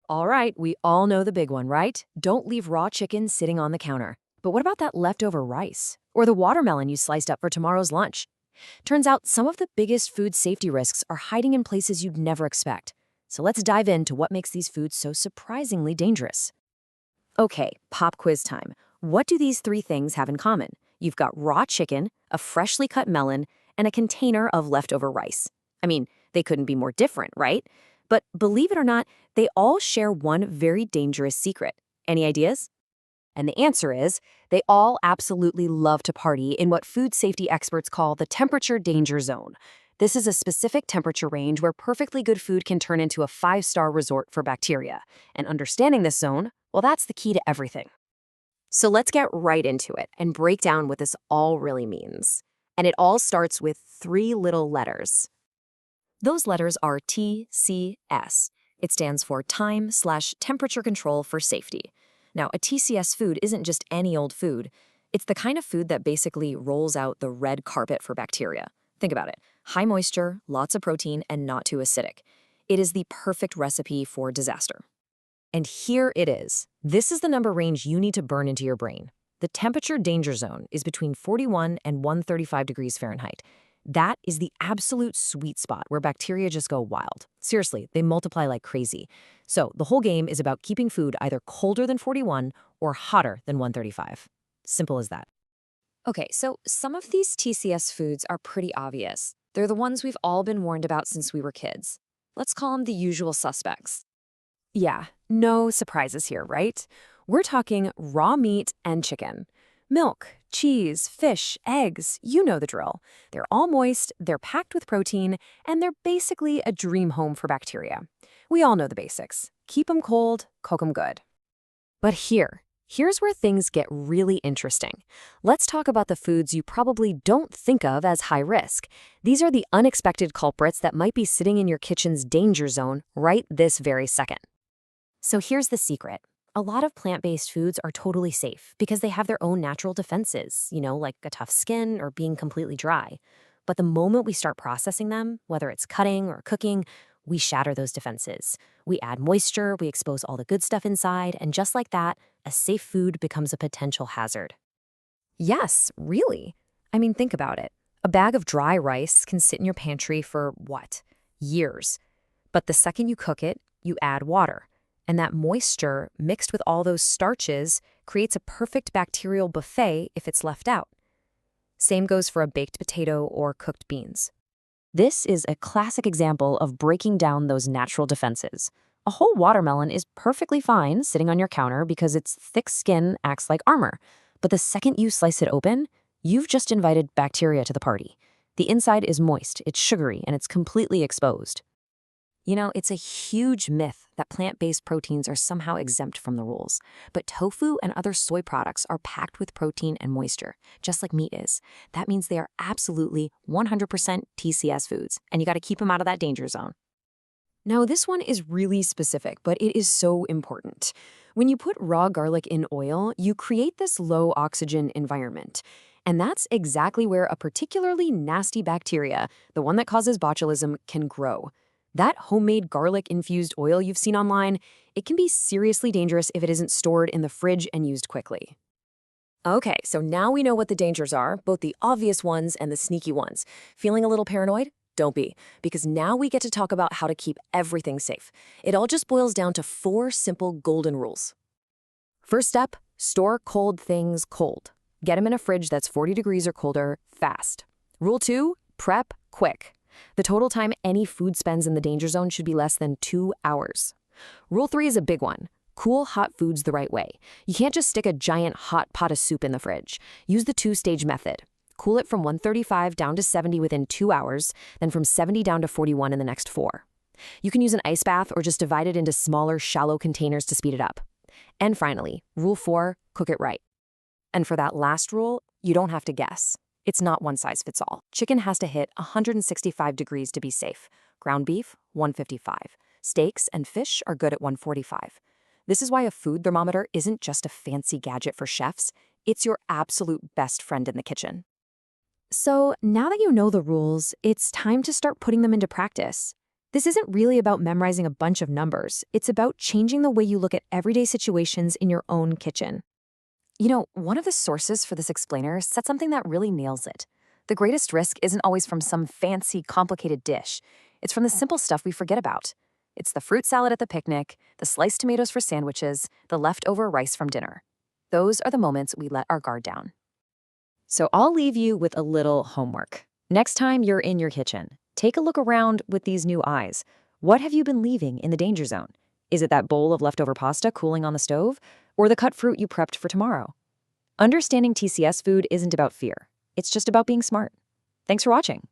All right, we all know the big one, right? Don't leave raw chicken sitting on the counter. But what about that leftover rice? Or the watermelon you sliced up for tomorrow's lunch? Turns out some of the biggest food safety risks are hiding in places you'd never expect. So let's dive into what makes these foods so surprisingly dangerous. Okay, pop quiz time. What do these three things have in common? You've got raw chicken, a freshly cut melon, and a container of leftover rice. I mean, they couldn't be more different, right? But believe it or not, they all share one very dangerous secret. Any ideas? And the answer is, they all absolutely love to party in what food safety experts call the temperature danger zone. This is a specific temperature range where perfectly good food can turn into a five-star resort for bacteria. And understanding this zone, well, that's the key to everything. So let's get right into it and break down what this all really means. And it all starts with three little letters. Those letters are TCS. It stands for Time/Temperature Control for Safety. Now, a TCS food isn't just any old food. It's the kind of food that basically rolls out the red carpet for bacteria. Think about it. High moisture, lots of protein, and not too acidic. It is the perfect recipe for disaster. And here it is. This is the number range you need to burn into your brain. The temperature danger zone is between 41 and 135 degrees Fahrenheit. That is the absolute sweet spot where bacteria just go wild. Seriously, they multiply like crazy. So the whole game is about keeping food either colder than 41 or hotter than 135. Simple as that. Okay, so some of these TCS foods are pretty obvious. They're the ones we've all been warned about since we were kids. Let's call them the usual suspects. Yeah, no surprises here, right? We're talking raw meat and chicken. Milk, cheese, fish, eggs, you know the drill. They're all moist, they're packed with protein, and they're basically a dream home for bacteria. We all know the basics. Keep them cold, cook them good. But here's where things get really interesting. Let's talk about the foods you probably don't think of as high risk. These are the unexpected culprits that might be sitting in your kitchen's danger zone right this very second. So here's the secret. A lot of plant-based foods are totally safe because they have their own natural defenses, like a tough skin or being completely dry. But the moment we start processing them, whether it's cutting or cooking, we shatter those defenses. We add moisture, we expose all the good stuff inside, and just like that, a safe food becomes a potential hazard. Yes, really. I mean, think about it. A bag of dry rice can sit in your pantry for, what? Years. But the second you cook it, you add water. And that moisture, mixed with all those starches, creates a perfect bacterial buffet if it's left out. Same goes for a baked potato or cooked beans. This is a classic example of breaking down those natural defenses. A whole watermelon is perfectly fine sitting on your counter because its thick skin acts like armor. But the second you slice it open, you've just invited bacteria to the party. The inside is moist, it's sugary, and it's completely exposed. It's a huge myth that plant-based proteins are somehow exempt from the rules. But tofu and other soy products are packed with protein and moisture, just like meat is. That means they are absolutely 100% TCS foods, and you got to keep them out of that danger zone. Now, this one is really specific, but it is so important. When you put raw garlic in oil, you create this low-oxygen environment. And that's exactly where a particularly nasty bacteria, the one that causes botulism, can grow. That homemade garlic-infused oil you've seen online, it can be seriously dangerous if it isn't stored in the fridge and used quickly. Okay, so now we know what the dangers are, both the obvious ones and the sneaky ones. Feeling a little paranoid? Don't be, because now we get to talk about how to keep everything safe. It all just boils down to 4 simple golden rules. First step, store cold things cold. Get them in a fridge that's 40 degrees or colder, fast. Rule 2, prep quick. The total time any food spends in the danger zone should be less than 2 hours. Rule 3 is a big one. Cool hot foods the right way. You can't just stick a giant hot pot of soup in the fridge. Use the 2-stage method. Cool it from 135 down to 70 within 2 hours, then from 70 down to 41 in the next 4. You can use an ice bath or just divide it into smaller, shallow containers to speed it up. And finally, Rule 4, cook it right. And for that last rule, you don't have to guess. It's not one size fits all. Chicken has to hit 165 degrees to be safe. Ground beef, 155. Steaks and fish are good at 145. This is why a food thermometer isn't just a fancy gadget for chefs. It's your absolute best friend in the kitchen. So now that you know the rules, it's time to start putting them into practice. This isn't really about memorizing a bunch of numbers. It's about changing the way you look at everyday situations in your own kitchen. One of the sources for this explainer said something that really nails it. The greatest risk isn't always from some fancy, complicated dish. It's from the simple stuff we forget about. It's the fruit salad at the picnic, the sliced tomatoes for sandwiches, the leftover rice from dinner. Those are the moments we let our guard down. So I'll leave you with a little homework. Next time you're in your kitchen, take a look around with these new eyes. What have you been leaving in the danger zone? Is it that bowl of leftover pasta cooling on the stove? Or the cut fruit you prepped for tomorrow? Understanding TCS food isn't about fear. It's just about being smart. Thanks for watching.